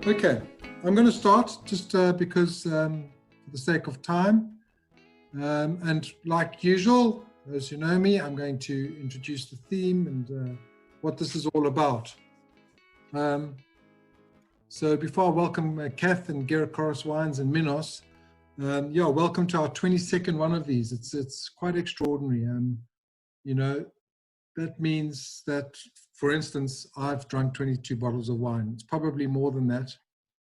Okay, I'm going to start just because for the sake of time. And like usual, as you know me, I'm going to introduce the theme and what this is all about. So before I welcome Kath and Gerakaris Wines and Minos, yeah, welcome to our 22nd one of these. It's quite extraordinary. You know, that means that, for instance, I've drunk 22 bottles of wine. It's probably more than that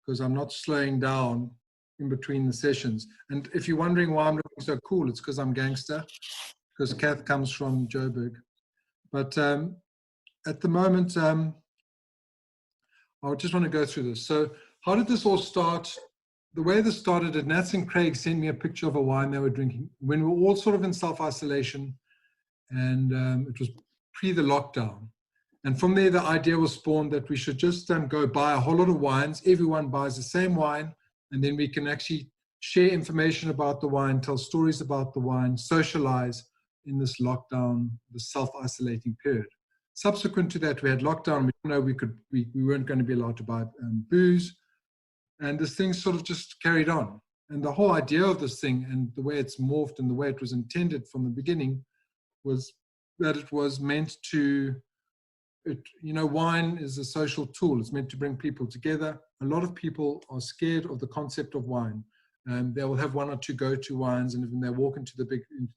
because I'm not slowing down in between the sessions. And if you're wondering why I'm looking so cool, it's because I'm gangster, because Kath comes from Joburg. But at the moment, I just want to go through this. So how did this all start? The way this started, Nats and Craig sent me a picture of a wine they were drinking when we were all sort of in self-isolation, and it was pre the lockdown. And from there, the idea was spawned that we should just go buy a whole lot of wines. Everyone buys the same wine, and then we can actually share information about the wine, tell stories about the wine, socialize in this lockdown, the self-isolating period. Subsequent to that, we had lockdown. We didn't know we weren't going to be allowed to buy booze. And this thing sort of just carried on. And the whole idea of this thing and the way it's morphed and the way it was intended from the beginning was that it was meant to, you know, wine is a social tool. It's meant to bring people together. A lot of people are scared of the concept of wine. They will have one or two go-to wines, and when they walk into the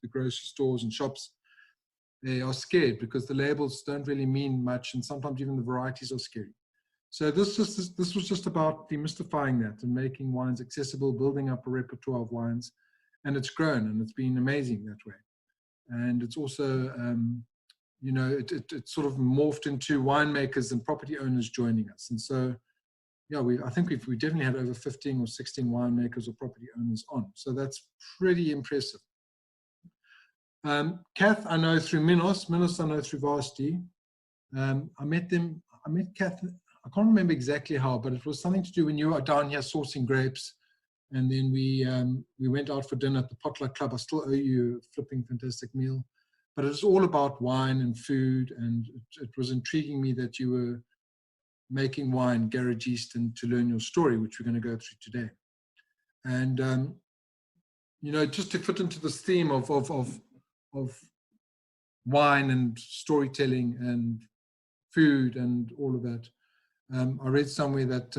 grocery stores and shops, they are scared because the labels don't really mean much, and sometimes even the varieties are scary. So this was just about demystifying that and making wines accessible, building up a repertoire of wines, and it's grown and it's been amazing that way. And it's also, you know, it sort of morphed into winemakers and property owners joining us. And so, yeah, I think we definitely had over 15 or 16 winemakers or property owners on. So that's pretty impressive. Kath, I know through Minos. Minos, I know through Varsity. I met Kath. I can't remember exactly how, but it was something to do when you were down here sourcing grapes, and then we went out for dinner at the Potluck Club. I still owe you a flipping fantastic meal, but it was all about wine and food, and it was intriguing me that you were making wine garage yeast and to learn your story, which we're going to go through today. And you know, just to fit into this theme of wine and storytelling and food and all of that. I read somewhere that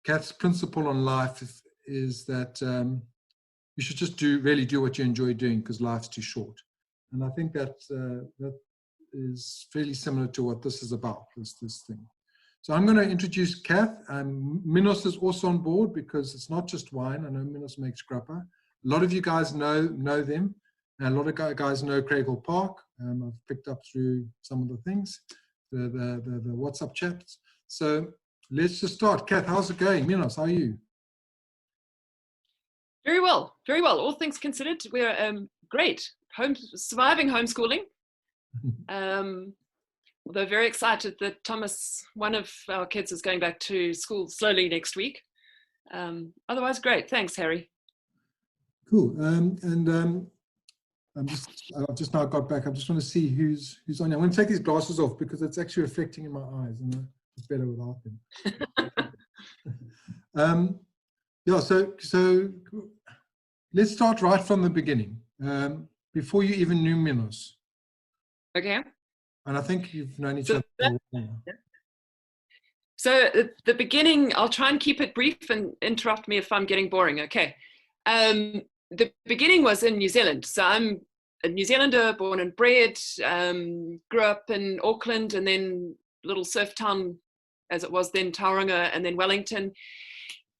Kath's principle on life is that you should just really do what you enjoy doing because life's too short. And I think that that is fairly similar to what this is about, this thing. So I'm going to introduce Kath. Minos is also on board because it's not just wine. I know Minos makes grappa. A lot of you guys know them. And a lot of guys know Craighall Park. I've picked up through some of the things, the WhatsApp chats. So let's just start. Kath, how's it going? Minos, how are you? Very well, very well. All things considered, we're great. Surviving homeschooling. Although very excited that Thomas, one of our kids, is going back to school slowly next week. Otherwise, great. Thanks, Harry. Cool. I've just now got back. I just want to see who's on here. I'm going to take these glasses off because it's actually reflecting in my eyes, and it's better without them. Yeah. So let's start right from the beginning. Before you even knew Minos. Okay. And I think you've known each other for a while. So at the beginning, I'll try and keep it brief and interrupt me if I'm getting boring. Okay. The beginning was in New Zealand. So I'm a New Zealander, born and bred, grew up in Auckland and then little surf town as it was then, Tauranga, and then Wellington.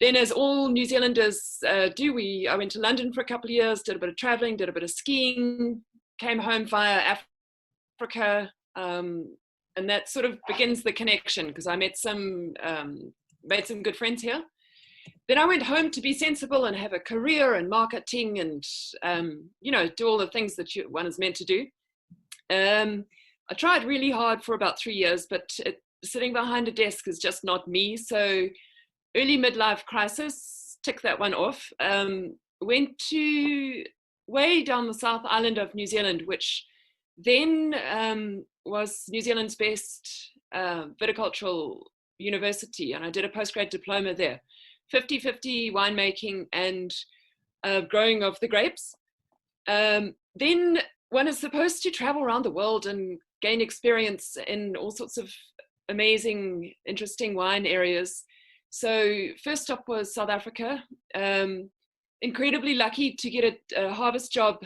Then as all New Zealanders do, I went to London for a couple of years, did a bit of traveling, did a bit of skiing, came home via Africa, and that sort of begins the connection because I met made some good friends here. Then I went home to be sensible and have a career in marketing and, you know, do all the things that one is meant to do. I tried really hard for about 3 years, but sitting behind a desk is just not me. So early midlife crisis, tick that one off. Went to way down the South Island of New Zealand, which then was New Zealand's best viticultural University, and I did a postgrad diploma there, 50-50 winemaking and growing of the grapes. Then one is supposed to travel around the world and gain experience in all sorts of amazing, interesting wine areas. So first stop was South Africa. Incredibly lucky to get a harvest job,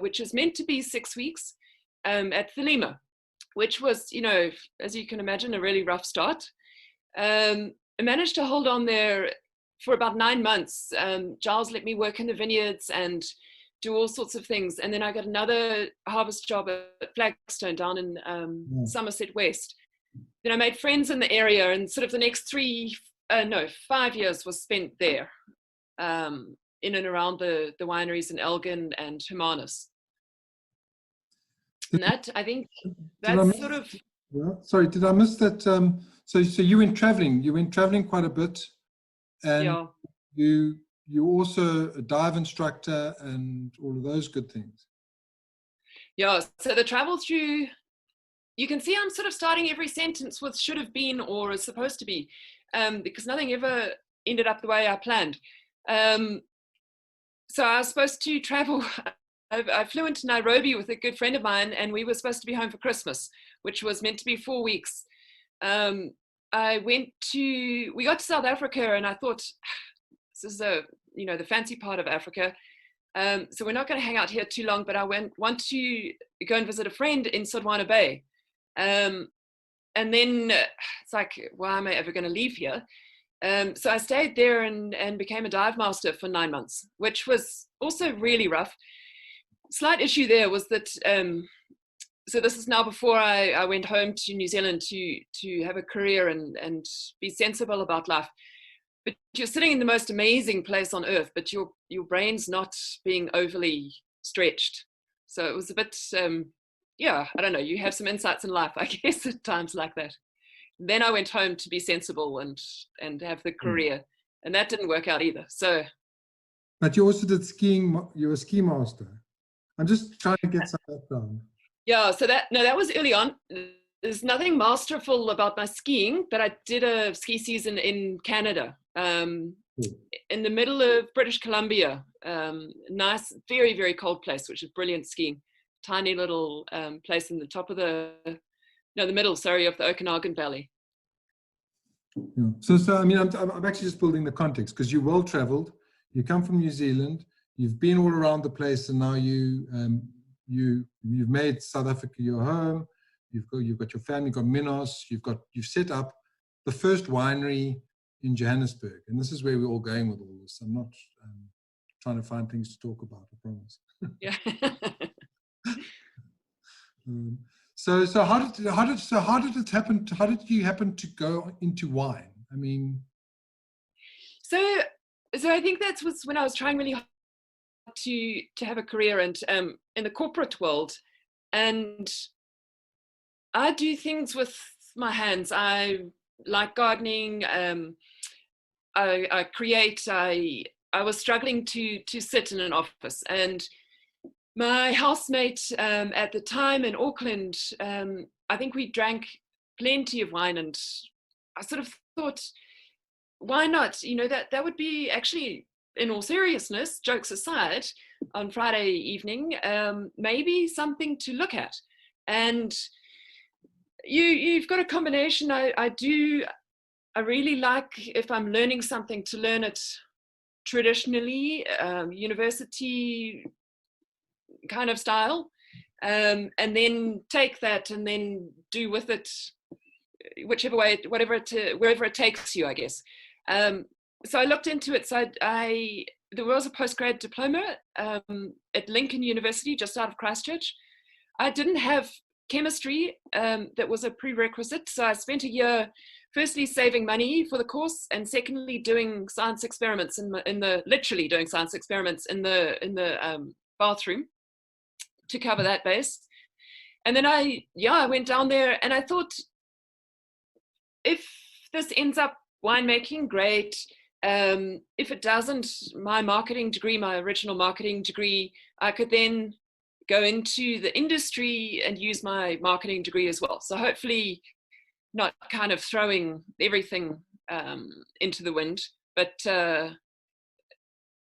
which is meant to be 6 weeks at Thelema, which was, you know, as you can imagine, a really rough start. I managed to hold on there for about 9 months. Giles let me work in the vineyards and do all sorts of things. And then I got another harvest job at Flagstone down in Somerset West. Then I made friends in the area, and sort of the next 5 years was spent there, in and around the wineries in Elgin and Hermanus. And that, I think, that's sort of... Yeah. Sorry, did I miss that? So you went traveling. You went traveling quite a bit, and Yeah. you also a dive instructor and all of those good things. Yeah. So the travel through, you can see I'm sort of starting every sentence with should have been or is supposed to be, because nothing ever ended up the way I planned. So I was supposed to travel. I flew into Nairobi with a good friend of mine, and we were supposed to be home for Christmas, which was meant to be 4 weeks. We got to South Africa, and I thought, this is the fancy part of Africa. So we're not going to hang out here too long, but I want to go and visit a friend in Sodwana Bay. And then it's like, why am I ever going to leave here? So I stayed there and became a dive master for 9 months, which was also really rough. Slight issue there was that, so this is now before I went home to New Zealand to have a career and be sensible about life. But you're sitting in the most amazing place on earth, but your brain's not being overly stretched. So it was a bit, I don't know, you have some insights in life, I guess, at times like that. Then I went home to be sensible and have the career, and that didn't work out either. So, but you also did skiing. You're a ski master. I'm just trying to get some background. Yeah, so that was early on. There's nothing masterful about my skiing, but I did a ski season in Canada, in the middle of British Columbia. Nice, very, very cold place, which is brilliant skiing. Tiny little place in the top of the middle, of the Okanagan Valley. Yeah. So I mean, I'm actually just building the context, because you're well traveled. You come from New Zealand. You've been all around the place, and now you've made South Africa your home. You've got your family. You've got Minos. You've set up the first winery in Johannesburg, and this is where we're all going with all this. I'm not trying to find things to talk about, I promise. Yeah. So how did it happen? How did you happen to go into wine? I mean, so I think that was when I was trying really hard to have a career and in the corporate world, and I do things with my hands. I like gardening. I create. I was struggling to sit in an office, and my housemate at the time in Auckland, I think we drank plenty of wine, and I sort of thought, why not? You know, that would be actually, in all seriousness, jokes aside, on Friday evening, maybe something to look at. And you've got a combination. I really like, if I'm learning something, to learn it traditionally, university kind of style, and then take that and then do with it whichever way, wherever it takes you, I guess. So I looked into it. So there was a postgrad diploma at Lincoln University, just out of Christchurch. I didn't have chemistry, that was a prerequisite. So I spent a year, firstly saving money for the course, and secondly doing science experiments literally doing science experiments in the bathroom to cover that base. And then I went down there, and I thought, if this ends up winemaking, great. If it doesn't, my original marketing degree, I could then go into the industry and use my marketing degree as well. So hopefully not kind of throwing everything into the wind, but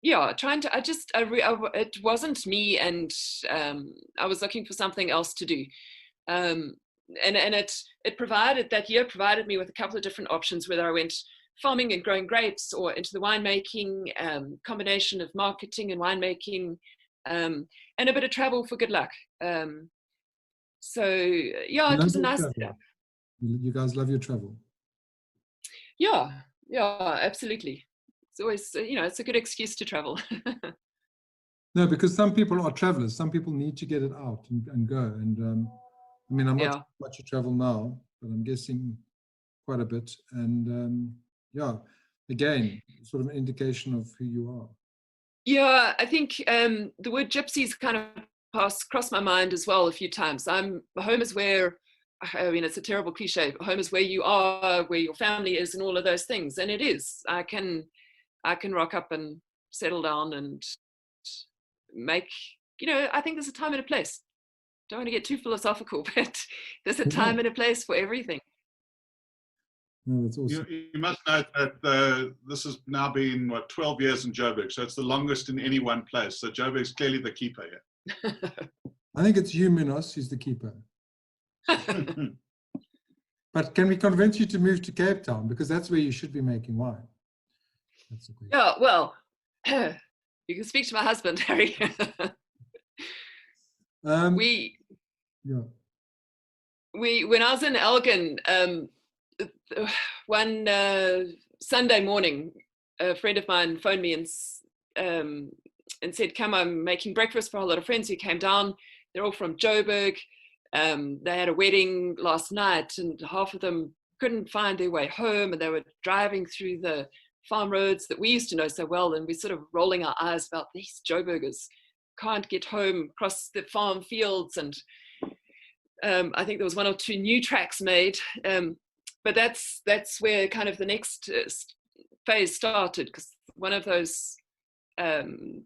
yeah, trying to, it wasn't me, and I was looking for something else to do. And it provided, that year provided me with a couple of different options, whether I went farming and growing grapes or into the winemaking, combination of marketing and winemaking, and a bit of travel for good luck. So yeah, it was a nice. You guys love your travel. Yeah, absolutely. It's always, it's a good excuse to travel. No, because some people are travelers. Some people need to get it out and go. And I mean, I'm not sure much you travel now, but I'm guessing quite a bit. And yeah, again, sort of an indication of who you are. Yeah, I think the word gypsies kind of crossed my mind as well a few times. Home is where, I mean, it's a terrible cliche, but home is where you are, where your family is, and all of those things. And it is. I can rock up and settle down and make, I think there's a time and a place. Don't want to get too philosophical, but there's a time and a place for everything. No, that's awesome. You must note that this has now been, 12 years in Joburg, so it's the longest in any one place. So Joburg's clearly the keeper here. I think it's you, Minos, who's the keeper. But can we convince you to move to Cape Town? Because that's where you should be making wine. That's the question. Yeah, well, you can speak to my husband, Harry. When I was in Elgin, one Sunday morning, a friend of mine phoned me and said, "Come, I'm making breakfast for a lot of friends who came down. They're all from Joburg. They had a wedding last night, and half of them couldn't find their way home, and they were driving through the farm roads that we used to know so well, and we're sort of rolling our eyes about these Joburgers can't get home across the farm fields." And I think there was one or two new tracks made, but that's where kind of the next phase started, because one of those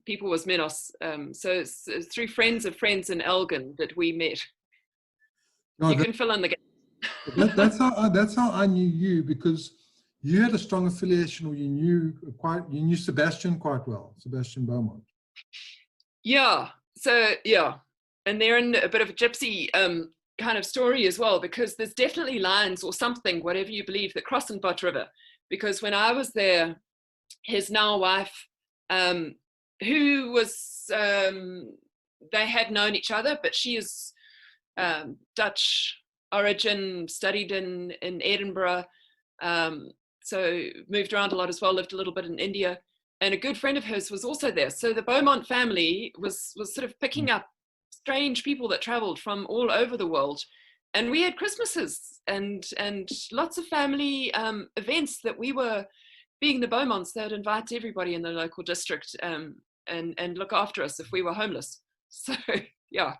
people was Minos. So it's through friends of friends in Elgin that we met. No, you can fill in the gap. That's how I knew you, because you had a strong affiliation, or you knew Sebastian quite well, Sebastian Beaumont. Yeah. So yeah, and they're in a bit of a gypsy kind of story as well, because there's definitely lines or something, whatever you believe, that cross in Bot River. Because when I was there, his now wife, who was, they had known each other, but she is Dutch origin, studied in Edinburgh, so moved around a lot as well, lived a little bit in India. And a good friend of hers was also there. So the Beaumont family was sort of picking up strange people that traveled from all over the world. And we had Christmases and lots of family events that we were, being the Beaumonts, they'd invite everybody in the local district and look after us if we were homeless. So, yeah.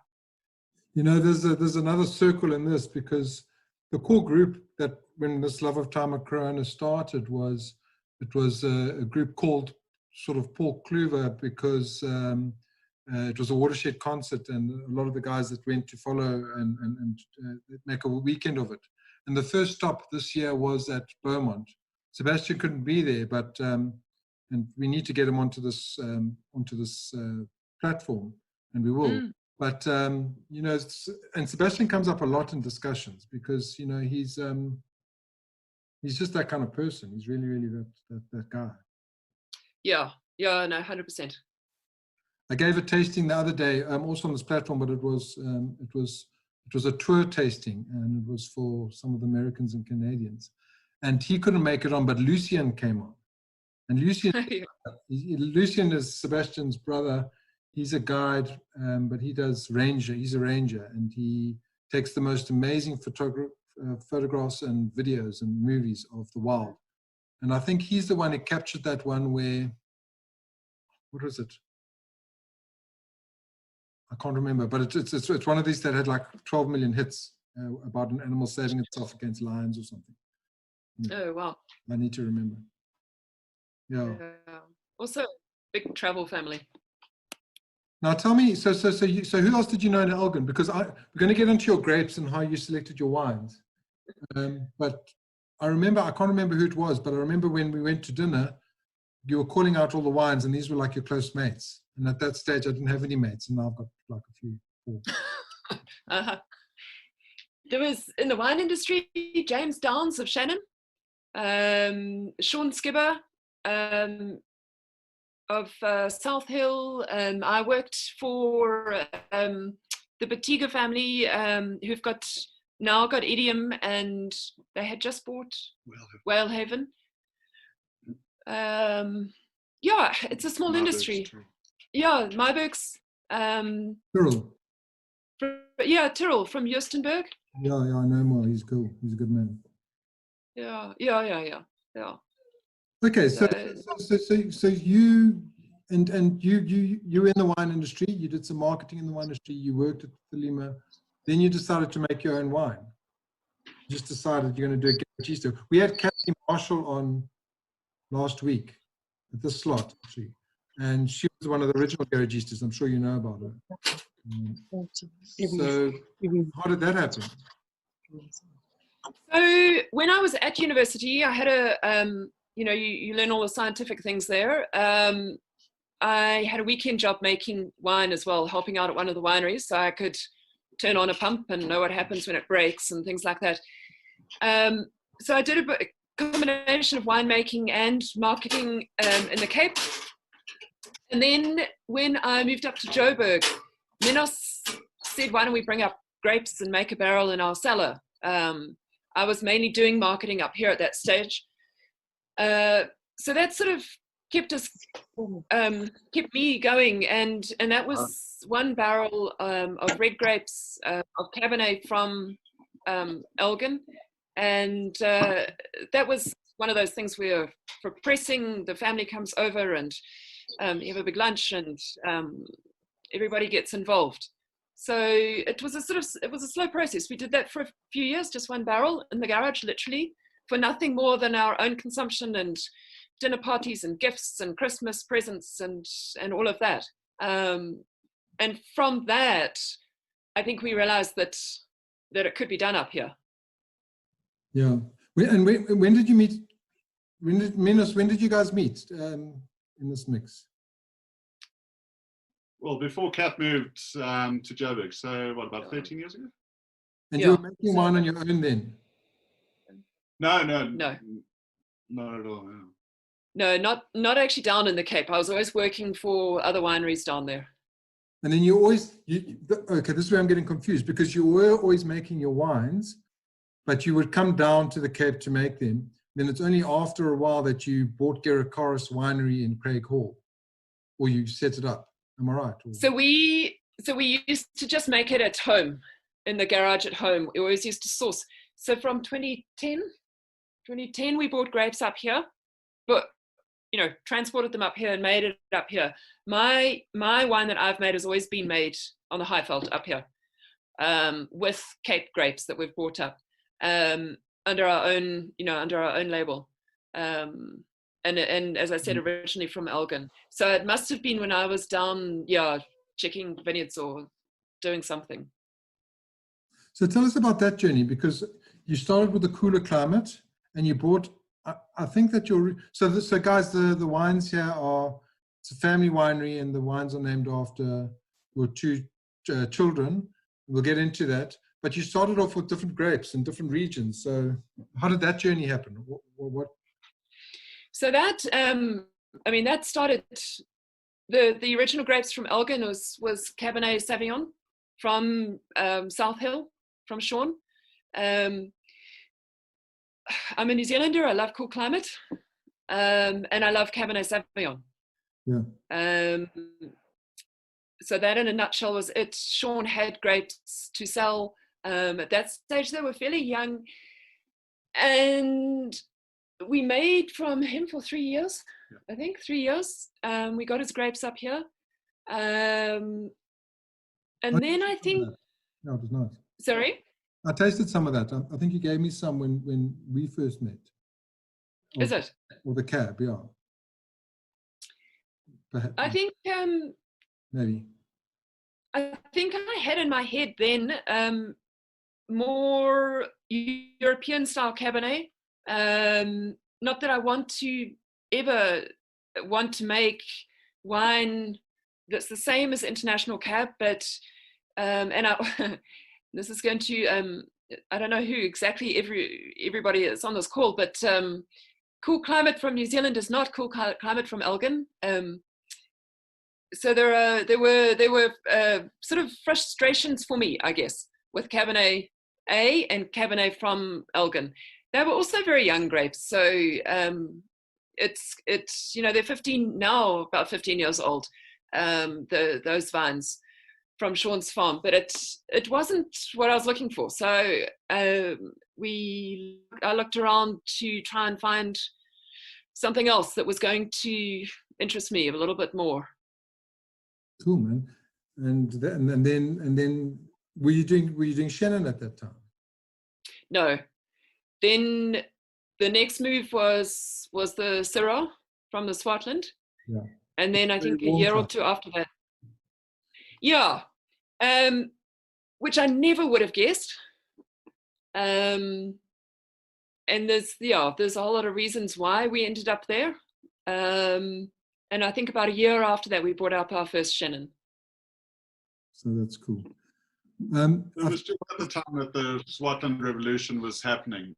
There's another circle in this, because the core group that, when this Love of Time of Corona started, was a group called sort of Paul Kluwer, because it was a watershed concert, and a lot of the guys that went to follow and make a weekend of it. And the first stop this year was at Beaumont. Sebastian couldn't be there, but and we need to get him onto this platform, and we will. But and Sebastian comes up a lot in discussions, because he's just that kind of person. He's really, really that guy. Yeah, no, 100%. I gave a tasting the other day, also on this platform, but it was a tour tasting, and it was for some of the Americans and Canadians. And he couldn't make it on, but Lucien came on. And Lucien is Sebastian's brother. He's a guide, but he does ranger. He's a ranger, and he takes the most amazing photographs and videos and movies of the wild. And I think he's the one who captured that one where, what was it? I can't remember, but it's one of these that had like 12 million hits about an animal saving itself against lions or something. Oh, wow. I need to remember. Yeah. Also, big travel family. Now tell me, so who else did you know in Elgin? Because we're going to get into your grapes and how you selected your wines. But I can't remember who it was, but I remember when we went to dinner, you were calling out all the wines, and these were like your close mates. And at that stage, I didn't have any mates, and now I've got like a few. There was, in the wine industry, James Downs of Shannon, Sean Skibber of South Hill. I worked for the Batiga family, who've now got Idiom, and they had just bought Whalehaven. Yeah, it's a small industry. Yeah, Myburgh's. Tyrrell. Tyrrell from Justenburg. Yeah, I know more. He's cool. He's a good man. Yeah. Okay, so you and you were in the wine industry. You did some marketing in the wine industry. You worked at Thelema. Then you decided to make your own wine. You just decided you're going to do a Gerakaris. We had Kathy Marshall on last week at this slot, actually, and she was one of the original Gerakaris. I'm sure you know about her. So how did that happen? So when I was at university, I had you learn all the scientific things there. I had a weekend job making wine as well, helping out at one of the wineries, so I could turn on a pump and know what happens when it breaks and things like that. So I did a combination of winemaking and marketing in the Cape. And then when I moved up to Joburg, Minos said, why don't we bring up grapes and make a barrel in our cellar? I was mainly doing marketing up here at that stage. So that sort of kept me going, and that was one barrel of red grapes of Cabernet from Elgin, and that was one of those things where for pressing, the family comes over and you have a big lunch, and everybody gets involved. So it was a slow process. We did that for a few years, just one barrel in the garage, literally, for nothing more than our own consumption and dinner parties and gifts and Christmas presents and all of that. And from that, I think we realized that it could be done up here. Yeah. And when did you meet? When did you guys meet in this mix? Well, before Kath moved to Joburg, so what, about 13 years ago? And you were making wine on your own then? No. Not at all, no. No, not actually down in the Cape. I was always working for other wineries down there. And then okay, this is where I'm getting confused, because you were always making your wines, but you would come down to the Cape to make them. Then it's only after a while that you bought Gerakaris Winery in Craighall, or you set it up. Am I right? So we used to just make it at home, in the garage at home. We always used to source. So from 2010 we bought grapes up here, but transported them up here and made it up here. My wine that I've made has always been made on the Highveld up here, with Cape grapes that we've brought up under our own label. And as I said, originally from Elgin. So it must have been when I was down, checking vineyards or doing something. So tell us about that journey, because you started with a cooler climate and you bought, I think that so guys, the wines here it's a family winery, and the wines are named after your two children. We'll get into that. But you started off with different grapes in different regions. So how did that journey happen? What? So that, that started, the original grapes from Elgin was Cabernet Sauvignon from South Hill, from Sean. I'm a New Zealander. I love cool climate, and I love Cabernet Sauvignon. Yeah. So that, in a nutshell, was it. Sean had grapes to sell. At that stage, they were fairly young, and we made from him for 3 years. I think 3 years. We got his grapes up here, and then I think. No, it was nice. Sorry. I tasted some of that. I think you gave me some when we first met. Is it? Or the cab, yeah. Perhaps. I think maybe. I think I had in my head then more European style Cabernet. Not that I want to make wine that's the same as international Cab, but this is going to I don't know who exactly everybody is on this call, but cool climate from New Zealand is not cool climate from Elgin. So there were sort of frustrations for me, I guess, with Cabernet A and Cabernet from Elgin. They were also very young grapes, so it's they're 15 now, about 15 years old. Those vines from Sean's farm, but it wasn't what I was looking for. So I looked around to try and find something else that was going to interest me a little bit more. Cool, man. And then were you doing Shannon at that time? No. Then the next move was the Syrah from the Swartland. Yeah. And then I think a year or two after that. Yeah. Which I never would have guessed. And there's a whole lot of reasons why we ended up there. And I think about a year after that, we brought up our first Shannon. So that's cool. It was just at the time that the Swartland Revolution was happening.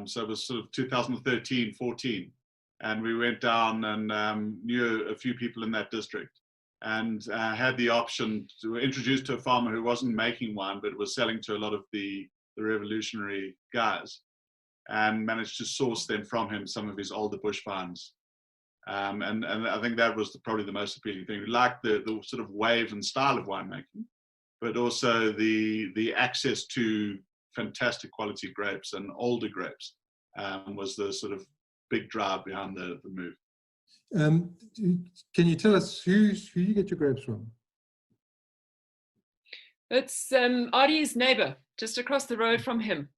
So it was sort of 2013, 14. And we went down and knew a few people in that district, and had the option to be introduced to a farmer who wasn't making wine, but was selling to a lot of the revolutionary guys, and managed to source then from him some of his older bush vines. And I think that was probably the most appealing thing. We liked the sort of wave and style of winemaking, but also the access to fantastic quality grapes and older grapes was the sort of big drive behind the move. Can you tell us who you get your grapes from? It's Artie's neighbor, just across the road from him.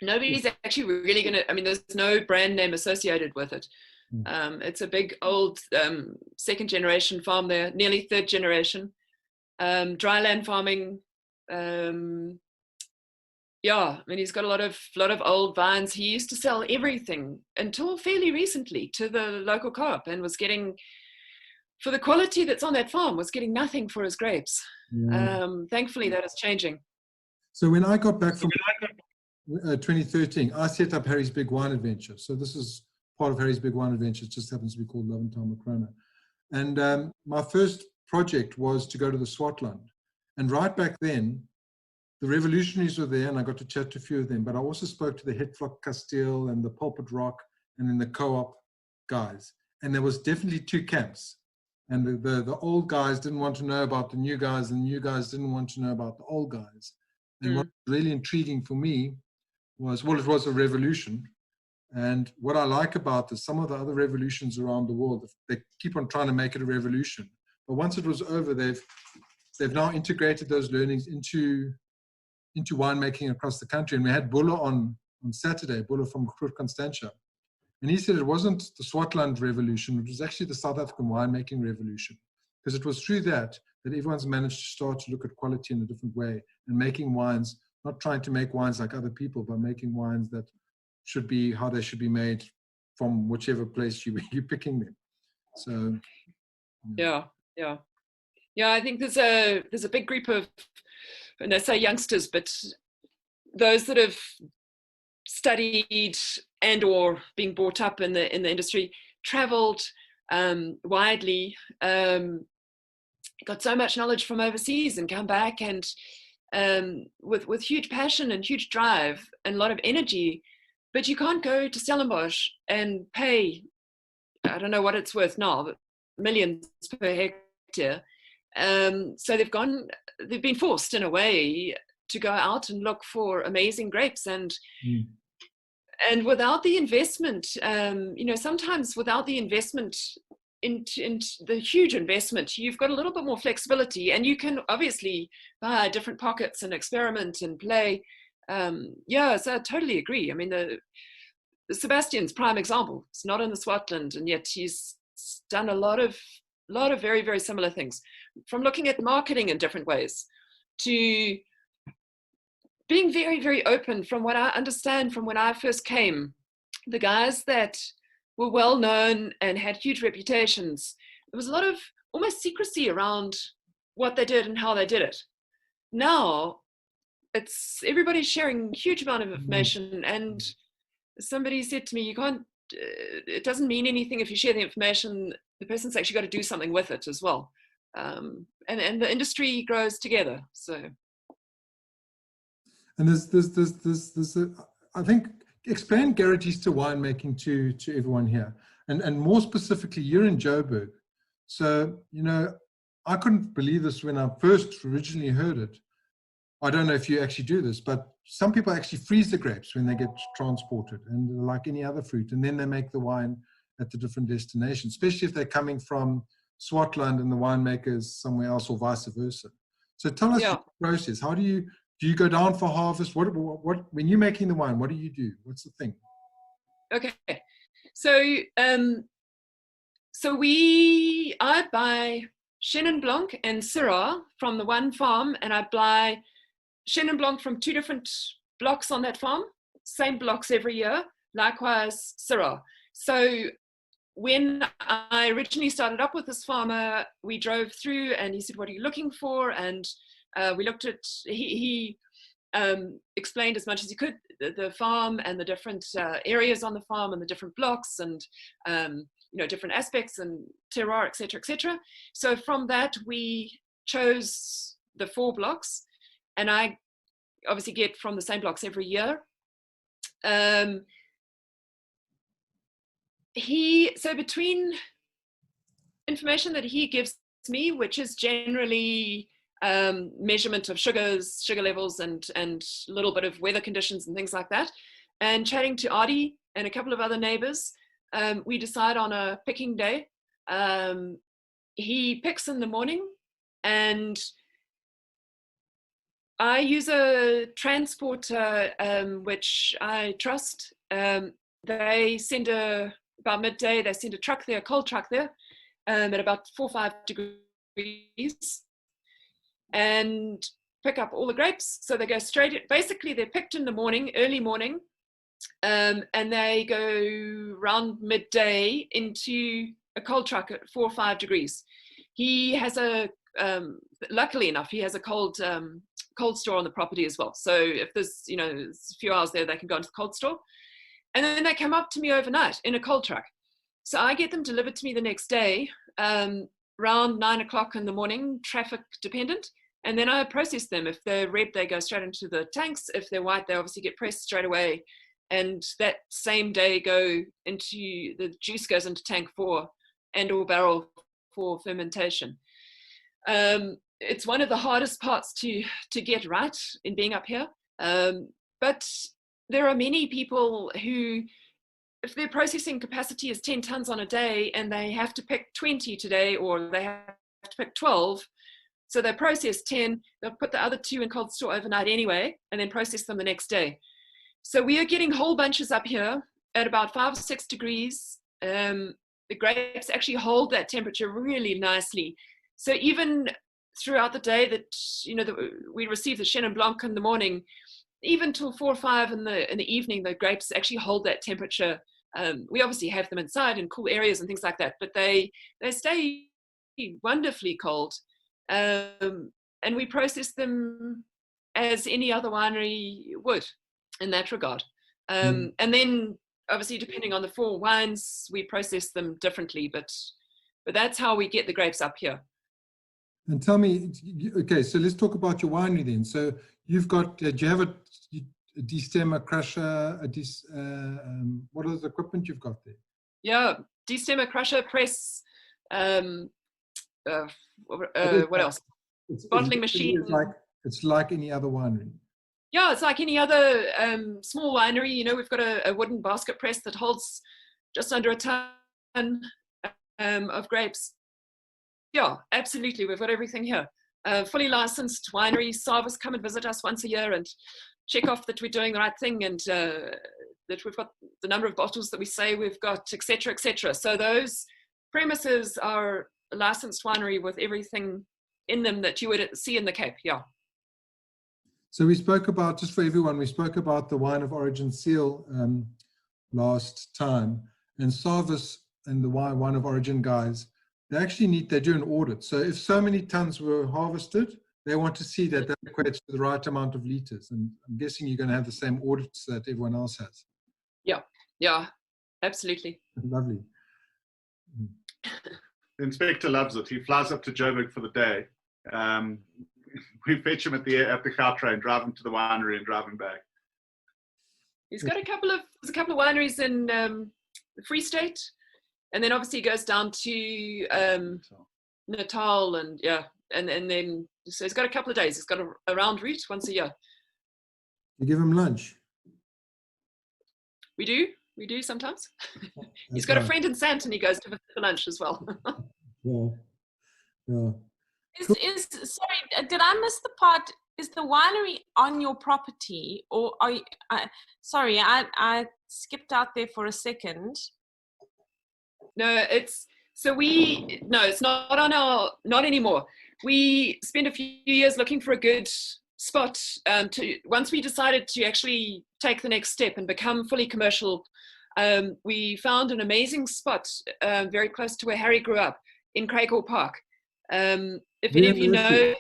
Nobody's actually really going to, there's no brand name associated with it. It's a big old second generation farm there, nearly third generation. Dryland farming. He's got a lot of old vines. He used to sell everything until fairly recently to the local co-op, and was getting, for the quality that's on that farm, was getting nothing for his grapes. Yeah. Thankfully, that is changing. So when I got back from 2013, I set up Harry's Big Wine Adventure. So this is part of Harry's Big Wine Adventure. It just happens to be called Love and Time Corona. And my first project was to go to the Swartland. And right back then, the revolutionaries were there, and I got to chat to a few of them. But I also spoke to the Hetflock Castile and the Pulpit Rock, and then the co-op guys. And there was definitely two camps. And the old guys didn't want to know about the new guys, and the new guys didn't want to know about the old guys. And what was really intriguing for me was, well, it was a revolution. And what I like about this, some of the other revolutions around the world, they keep on trying to make it a revolution. But once it was over, they've now integrated those learnings into winemaking across the country. And we had Buller on Saturday, Buller from Constantia. And he said it wasn't the Swartland revolution, it was actually the South African winemaking revolution. Because it was through that everyone's managed to start to look at quality in a different way and making wines, not trying to make wines like other people, but making wines that should be how they should be made from whichever place you're picking them. So yeah. I think there's a big group of, and I say youngsters, but those that have studied and or being brought up in the industry, traveled widely, got so much knowledge from overseas, and come back and with huge passion and huge drive and a lot of energy. But you can't go to Stellenbosch and pay, I don't know what it's worth now, but millions per hectare. So they've been forced in a way to go out and look for amazing grapes, and without the investment, sometimes without the investment into the huge investment, you've got a little bit more flexibility, and you can obviously buy different pockets and experiment and play. So I totally agree. I mean, the Sebastian's prime example. It's not in the Swartland, and yet he's done a lot of very, very similar things, from looking at marketing in different ways to being very, very open. From what I understand from when I first came, the guys that were well known and had huge reputations, there was a lot of almost secrecy around what they did and how they did it. Now it's everybody's sharing a huge amount of information, and somebody said to me, you can't, it doesn't mean anything if you share the information, the person's actually got to do something with it as well. And the industry grows together. So, and there's I think, explain Gerakaris winemaking to everyone here, and more specifically, you're in Joburg, so I couldn't believe this when I first originally heard it. I don't know if you actually do this, but some people actually freeze the grapes when they get transported, and like any other fruit, and then they make the wine at the different destinations, especially if they're coming from Swartland and the winemakers somewhere else, or vice versa. So tell us the process. How do you go down for harvest? What when you're making the wine, what do you do? What's the thing? Okay, so I buy Chenin Blanc and Syrah from the one farm, and I buy Chenin Blanc from 2 different blocks on that farm, same blocks every year, likewise Syrah. So when I originally started up with this farmer, we drove through and he said, what are you looking for? And we looked at, he explained as much as he could the farm and the different areas on the farm and the different blocks and different aspects and terroir, etc., etc. So from that, we chose the 4 blocks, and I obviously get from the same blocks every year. So between information that he gives me, which is generally measurement of sugars, sugar levels, and a little bit of weather conditions and things like that, and chatting to Artie and a couple of other neighbors, we decide on a picking day. He picks in the morning, and I use a transporter which I trust. They send about midday, they send a truck there, a cold truck there, at about 4 or 5 degrees, and pick up all the grapes. So they go straight, basically they're picked in the morning, early morning, and they go around midday into a cold truck at 4 or 5 degrees. He has luckily enough, he has a cold store on the property as well. So if there's, there's a few hours there, they can go into the cold store. And then they come up to me overnight in a cold truck. So I get them delivered to me the next day, around 9 o'clock in the morning, traffic dependent. And then I process them. If they're red, they go straight into the tanks. If they're white, they obviously get pressed straight away. And that same day the juice goes into tank 4 or barrel for fermentation. It's one of the hardest parts to get right in being up here. But there are many people who, if their processing capacity is 10 tons on a day and they have to pick 20 today, or they have to pick 12, so they process 10, they'll put the other 2 in cold store overnight anyway, and then process them the next day. So we are getting whole bunches up here at about 5 or 6 degrees. The grapes actually hold that temperature really nicely. So even throughout the day that we receive the Chenin Blanc in the morning, even till 4 or 5 in the evening, the grapes actually hold that temperature. We obviously have them inside in cool areas and things like that, but they stay wonderfully cold. And we process them as any other winery would in that regard. And then obviously depending on the 4 wines, we process them differently, but that's how we get the grapes up here. And tell me, okay, so let's talk about your winery then. So you've got, do you have a destemmer, crusher, what are the equipment you've got there? Yeah, destemmer, crusher, press, what else? Bottling machine. It's like any other winery. Yeah, it's like any other small winery. We've got a wooden basket press that holds just under a ton of grapes. Yeah, absolutely. We've got everything here. Fully licensed winery. Service come and visit us once a year and check off that we're doing the right thing, and that we've got the number of bottles that we say we've got, etc., etc. So those premises are a licensed winery with everything in them that you would see in the Cape. Yeah. So we spoke about, just for everyone, we spoke about the wine of origin seal last time, and Sarvis and the wine of origin guys, they do an audit. So if so many tons were harvested, they want to see that that equates to the right amount of liters. And I'm guessing you're going to have the same audits that everyone else has. Yeah, absolutely. Lovely. The inspector loves it. He flies up to Joburg for the day. We fetch him at the car train, drive him to the winery, and drive him back. He's got there's a couple of wineries in the Free State, and then obviously he goes down to Natal, and then so he's got a couple of days. He's got a round route once a year. You give him lunch? We do sometimes. He's got a friend in Santon he goes to for lunch as well. Yeah. Sorry, did I miss the part? Is the winery on your property, or are you, sorry, I skipped out there for a second. No, it's not anymore. We spent a few years looking for a good spot. Once we decided to actually take the next step and become fully commercial, we found an amazing spot very close to where Harry grew up in Craighall Park. If any of you know,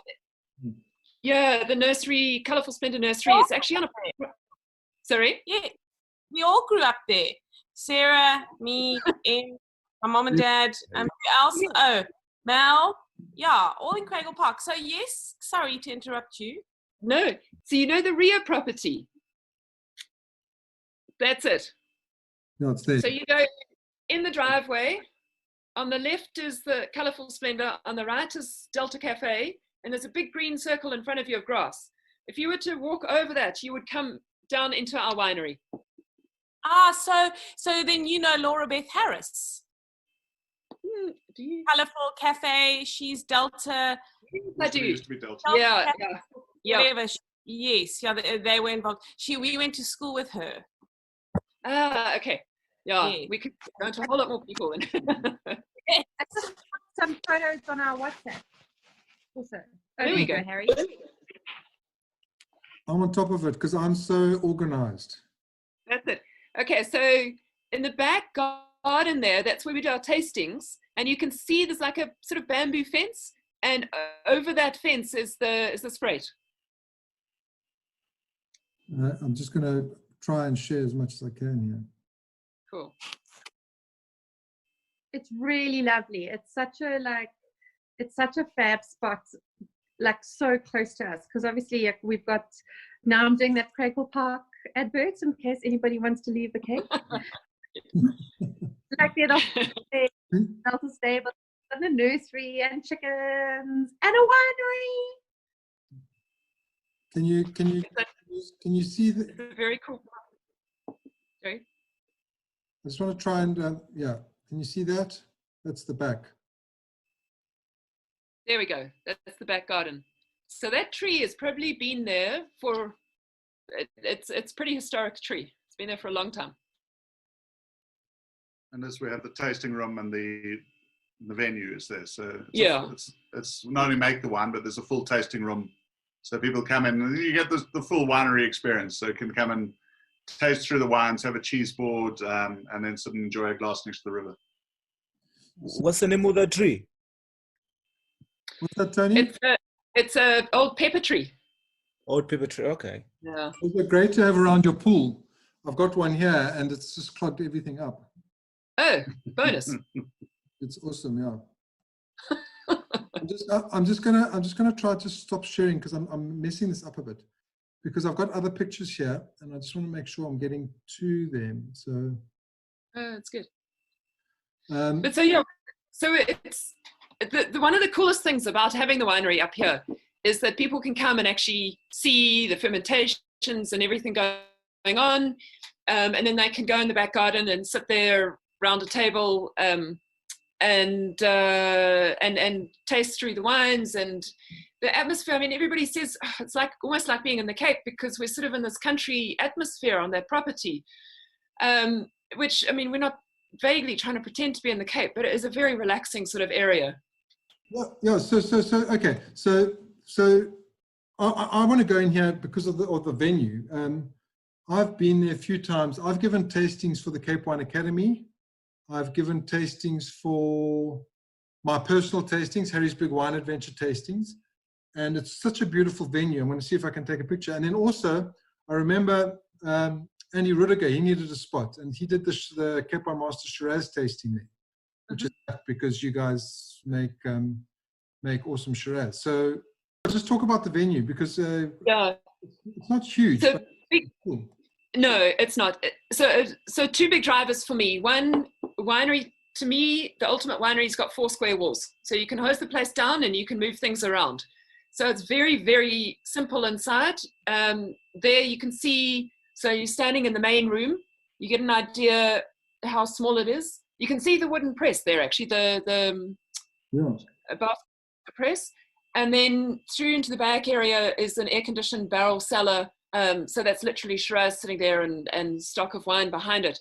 the nursery, Colourful Splendid Nursery, it's actually on a... Sorry? Yeah, we all grew up there. Sarah, me, Em, my mom and dad, who else? Oh, Mel. Yeah, all in Craighall Park. So yes, sorry to interrupt you. No. So you know the Rio property? That's it. No, it's there. So you go in the driveway. On the left is the Colourful Splendor. On the right is Delta Cafe. And there's a big green circle in front of you of grass. If you were to walk over that, you would come down into our winery. So then you know Laura Beth Harris. Do you? Colourful Cafe, she's Delta. I do. Used to be Delta. Yeah. Whatever. Yes, they were involved. We went to school with her. Okay. Yeah, we could go into a whole lot more people then. I just put some photos on our WhatsApp. Also, There we go. Harry. I'm on top of it because I'm so organized. That's it. Okay, so in the back garden there, that's where we do our tastings, and you can see there's like a sort of bamboo fence, and over that fence is the Sprite. I'm just going to try and share as much as I can here. Cool. It's really lovely. It's such a fab spot, like so close to us, because obviously we've got, now I'm doing that Craighall Park adverts in case anybody wants to leave the Cape. Like they're Delta stable and a nursery and chickens and a winery. Can you see the? It's a very cool. Sorry. I just want to try and Can you see that? That's the back. There we go. That's the back garden. So that tree has probably been there for. It's pretty historic tree. It's been there for a long time. And as we have the tasting room and the venue is there, so it's not only make the wine, but there's a full tasting room, so people come in and you get the full winery experience. So you can come and taste through the wines, have a cheese board, and then sit and enjoy a glass next to the river. What's the name of that tree? What's that, Tony? It's a old pepper tree. Old pepper tree. Okay. Yeah. They're great to have around your pool. I've got one here, and it's just clogged everything up. Oh, bonus. It's awesome, yeah. I'm just gonna try to stop sharing because I'm messing this up a bit, because I've got other pictures here and I just want to make sure I'm getting to them. So it's good. But so it's one of the coolest things about having the winery up here is that people can come and actually see the fermentations and everything going on, and then they can go in the back garden and sit there around a table and taste through the wines and the atmosphere. I mean, everybody says it's like almost like being in the Cape because we're sort of in this country atmosphere on that property, which, I mean, we're not vaguely trying to pretend to be in the Cape, but it is a very relaxing sort of area. Yeah. So okay. So I want to go in here because of the venue. I've been there a few times. I've given tastings for the Cape Wine Academy. I've given tastings for my personal tastings, Harrisburg Wine Adventure tastings. And it's such a beautiful venue. I'm going to see if I can take a picture. And then also, I remember Andy Rudiger, he needed a spot. And he did the Cape Wine Master Shiraz tasting there, which is because you guys make awesome Shiraz. So just talk about the venue because yeah, it's not huge. So but cool. No, it's not. So two big drivers for me. One, winery, to me, the ultimate winery's got 4 square walls. So you can hose the place down and you can move things around. So it's very, very simple inside. There you can see, so you're standing in the main room. You get an idea how small it is. You can see the wooden press there, actually, the press. And then through into the back area is an air-conditioned barrel cellar. So that's literally Shiraz sitting there and stock of wine behind it.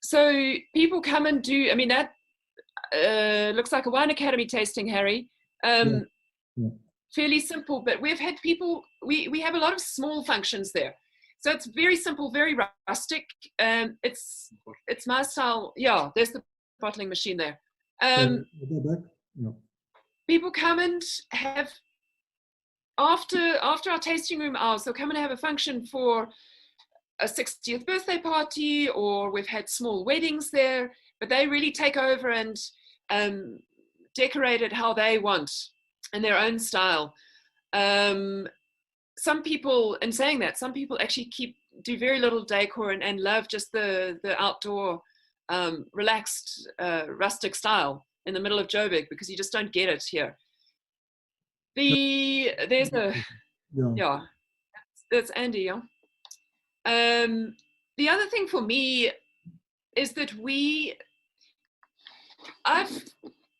So people come and do, I mean, that looks like a wine academy tasting, Harry. Fairly simple, but we've had people, we have a lot of small functions there. So it's very simple, very rustic. It's my style. Yeah, there's the bottling machine there. People come and have, after our tasting room hours, they'll come and have a function for a 60th birthday party, or we've had small weddings there, but they really take over and decorate it how they want in their own style. Some people, in saying that, some people actually do very little decor and love just the outdoor relaxed rustic style in the middle of Joburg, because you just don't get it here. That's Andy. The other thing for me is that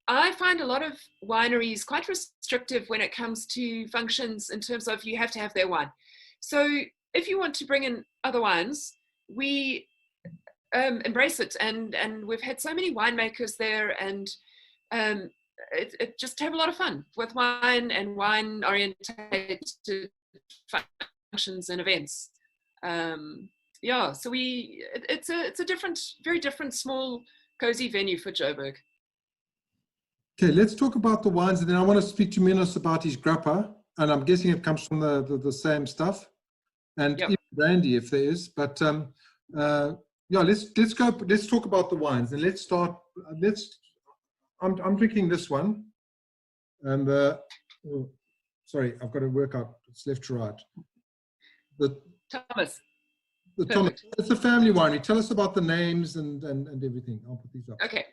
I find a lot of wineries quite restrictive when it comes to functions in terms of you have to have their wine. So if you want to bring in other wines, we embrace it, and we've had so many winemakers there, and it just have a lot of fun with wine and wine orientated functions and events. So it's a different, very different, small, cozy venue for Joburg. Okay, let's talk about the wines, and then I want to speak to Minos about his grappa, and I'm guessing it comes from the same stuff, and even brandy if there is. But let's talk about the wines, and let's start. I'm drinking this one, and sorry, I've got to work out. It's left to right. Thomas. The Thomas. It's a family winery. Tell us about the names and everything. I'll put these up. Okay,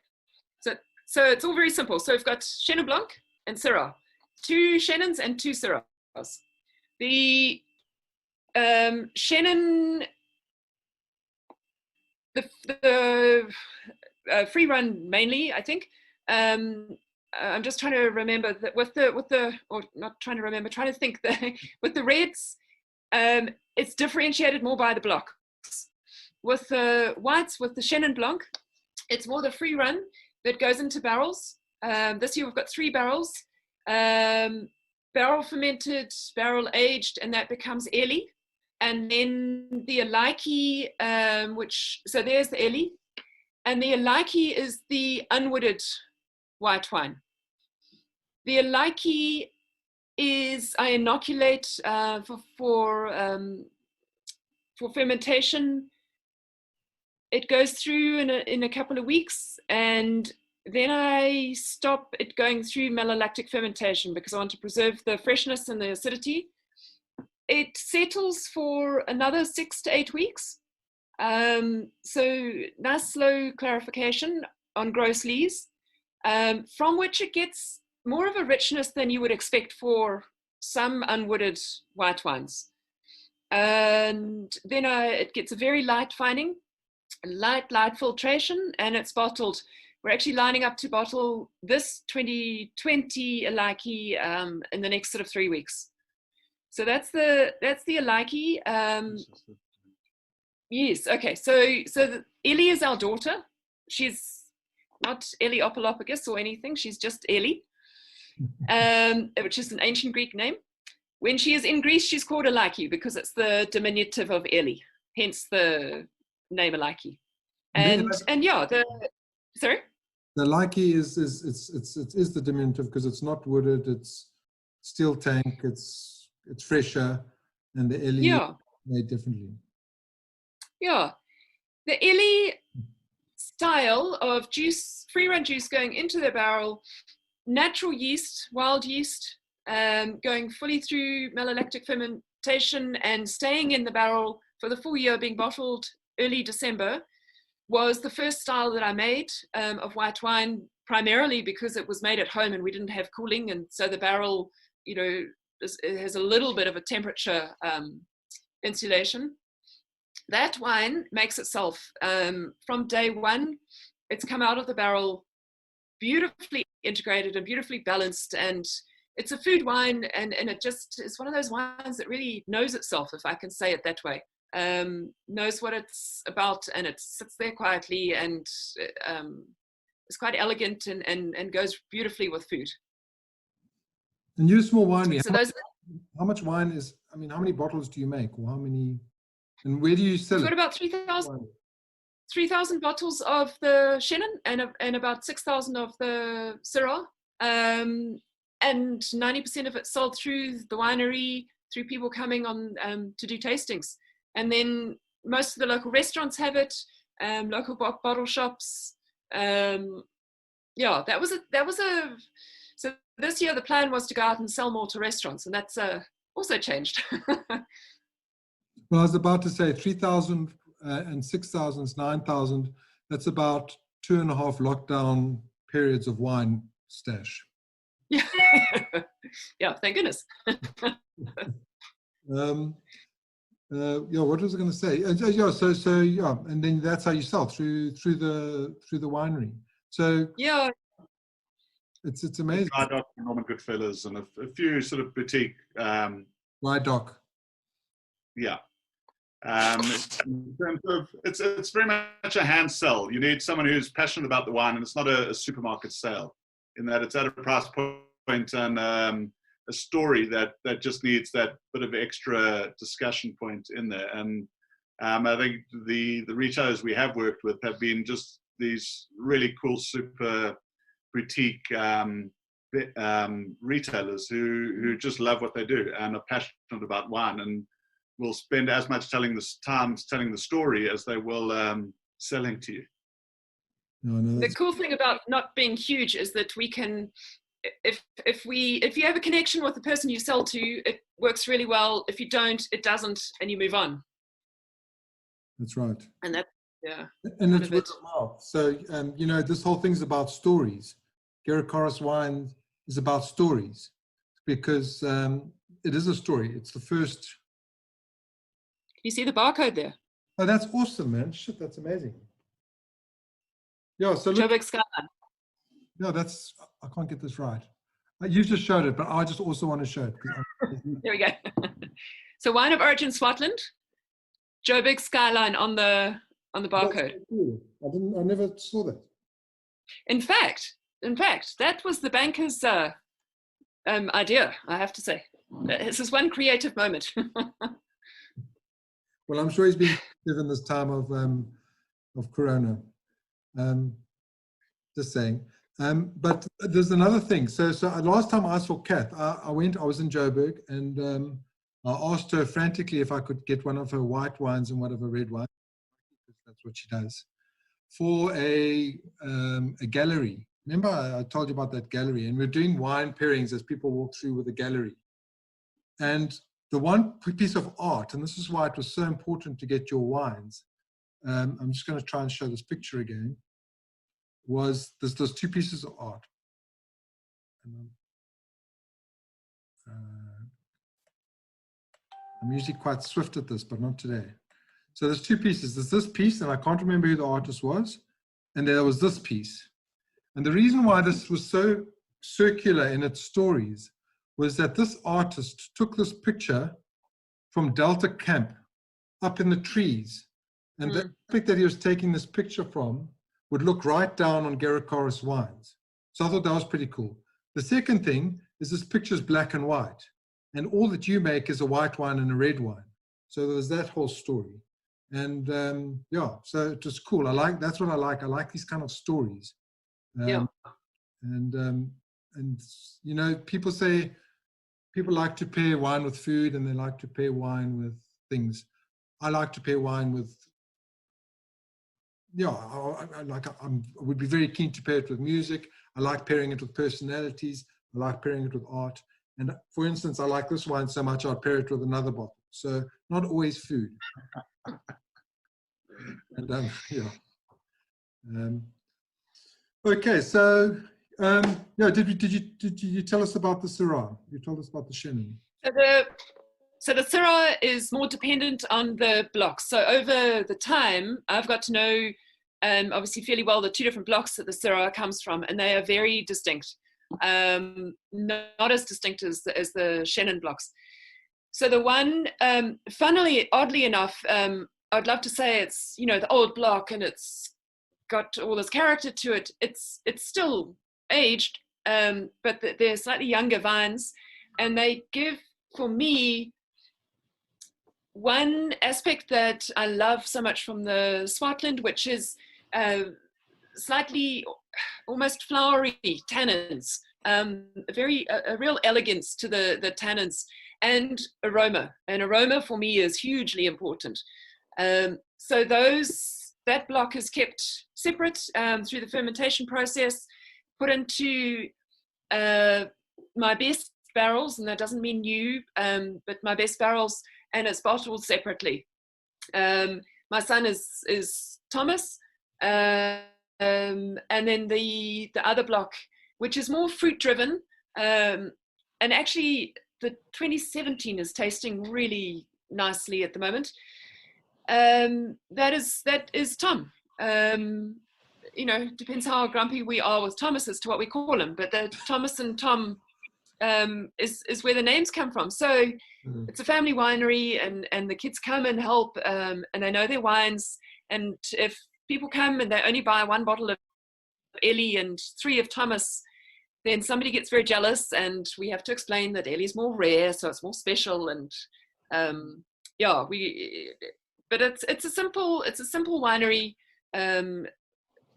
so it's all very simple. So we've got Chenin Blanc and Syrah, 2 Shannons and 2 Syrahs. The Shannon, the free run mainly, I think. I'm just trying to remember that with the reds, it's differentiated more by the blocks. With the whites, with the Chenin Blanc, it's more the free run that goes into barrels. This year we've got 3 barrels, barrel fermented, barrel aged, and that becomes Elli. And then the Likey, so there's the Elli. And the Likey is the unwooded white wine. The Likey is, I inoculate for fermentation. It goes through in a couple of weeks, and then I stop it going through malolactic fermentation because I want to preserve the freshness and the acidity. It settles for another 6 to 8 weeks. So nice slow clarification on gross lees, from which it gets more of a richness than you would expect for some unwooded white wines. And then it gets a very light fining, light filtration, and it's bottled. We're actually lining up to bottle this 2020 Likey in the next sort of 3 weeks. So that's the Likey. Yes, okay. So Elli is our daughter. She's not Elli Opolopagus or anything. She's just Elli, which is an ancient Greek name. When she is in Greece, she's called a Likey because it's the diminutive of Elli, hence the name a Likey. And yeah, sorry? The Likey is the diminutive because it's not wooded, it's steel tank, it's fresher, and the Elli made differently. Yeah, the Elli style of juice, free run juice going into the barrel, natural yeast, wild yeast, going fully through malolactic fermentation and staying in the barrel for the full year, being bottled early December, was the first style that I made of white wine, primarily because it was made at home and we didn't have cooling, and so the barrel, you know, it has a little bit of a temperature insulation. That wine makes itself from day one. It's come out of the barrel beautifully integrated and beautifully balanced, and it's a food wine, and it just is one of those wines that really knows itself, if I can say it that way. Knows what it's about, and it sits there quietly, and it's quite elegant and goes beautifully with food. And you're a small winery. So how much wine is, I mean, how many bottles do you make, or how many, and where do you sell it? We've got about 3,000 bottles of the Shannon and about 6,000 of the Syrah. And 90% of it sold through the winery, through people coming on to do tastings. And then most of the local restaurants have it, local bottle shops. Yeah, that was a. So this year the plan was to go out and sell more to restaurants, and that's also changed. Well, I was about to say 3,000 and 6,000 is 9,000. That's about 2.5 lockdown periods of wine stash. Yeah, yeah. Thank goodness. Yeah, what was I going to say? Yeah, so yeah, and then that's how you sell through the winery. So yeah, it's amazing. LIATOC, Norman Goodfellas, and a few sort of boutique. LIATOC. Yeah. In terms of, it's very much a hand sell. You need someone who's passionate about the wine, and it's not a supermarket sale, in that it's at a price point and a story that just needs that bit of extra discussion point in there. And I think the retailers we have worked with have been just these really cool, super boutique retailers who just love what they do and are passionate about wine, and will spend as much telling the story as they will selling to you. No, the cool thing about not being huge is that we can, if you have a connection with the person you sell to, it works really well. If you don't, it doesn't, and you move on. That's right. And that, yeah. And it's word of mouth. So you know, this whole thing's about stories. Gerakaris wine is about stories, because it is a story. It's the first. You see the barcode there? Oh, that's awesome, man. Shit, that's amazing. Yeah, so look. Joburg Skyline. No, that's, I can't get this right. You just showed it, but I just also want to show it. There we go. So wine of origin Swartland, Joburg Skyline on the barcode. Cool. I never saw that. In fact, that was the banker's idea, I have to say. This is one creative moment. Well, I'm sure he's been given this time of Corona. Just saying. But there's another thing. So last time I saw Kath, I was in Joburg, and I asked her frantically if I could get one of her white wines and one of her red wines, because that's what she does, for a gallery. Remember I told you about that gallery, and we're doing wine pairings as people walk through with a gallery. And the one piece of art, and this is why it was so important to get your wines, I'm just going to try and show this picture again, was those two pieces of art. I'm usually quite swift at this, but not today. So there's two pieces. There's this piece, and I can't remember who the artist was, and there was this piece. And the reason why this was so circular in its stories was that this artist took this picture from Delta Camp up in the trees. And the pic that he was taking this picture from would look right down on Gerakaris wines. So I thought that was pretty cool. The second thing is this picture is black and white. and all that you make is a white wine and a red wine. So there's that whole story. And yeah, so it was cool. That's what I like. I like these kind of stories. Yeah. And you know, people like to pair wine with food, and they like to pair wine with things. I like to pair wine with, yeah, I would be very keen to pair it with music. I like pairing it with personalities. I like pairing it with art. And for instance, I like this wine so much, I'd pair it with another bottle. So not always food. And yeah. Okay, so yeah, did you tell us about the Syrah? You told us about the Shannon. So the Syrah is more dependent on the blocks. So over the time, I've got to know obviously fairly well the two different blocks that the Syrah comes from, and they are very distinct. Not as distinct as the Shannon blocks. So the one, oddly enough, I'd love to say it's, you know, the old block and it's got all this character to it. It's still aged, but they're slightly younger vines, and they give, for me, one aspect that I love so much from the Swartland, which is slightly almost flowery tannins, a real elegance to the tannins, and aroma. And aroma for me is hugely important. So that block is kept separate through the fermentation process, put into my best barrels, and that doesn't mean new, but my best barrels, and it's bottled separately. My son is Thomas, and then the other block, which is more fruit driven, and actually the 2017 is tasting really nicely at the moment. That is Tom. You know, depends how grumpy we are with Thomas as to what we call him, but the Thomas and Tom is where the names come from. So it's a family winery, and the kids come and help, and they know their wines. And if people come and they only buy one bottle of Elli and 3 of Thomas, then somebody gets very jealous, and we have to explain that Elli's more rare, so it's more special. And yeah, but it's a simple winery.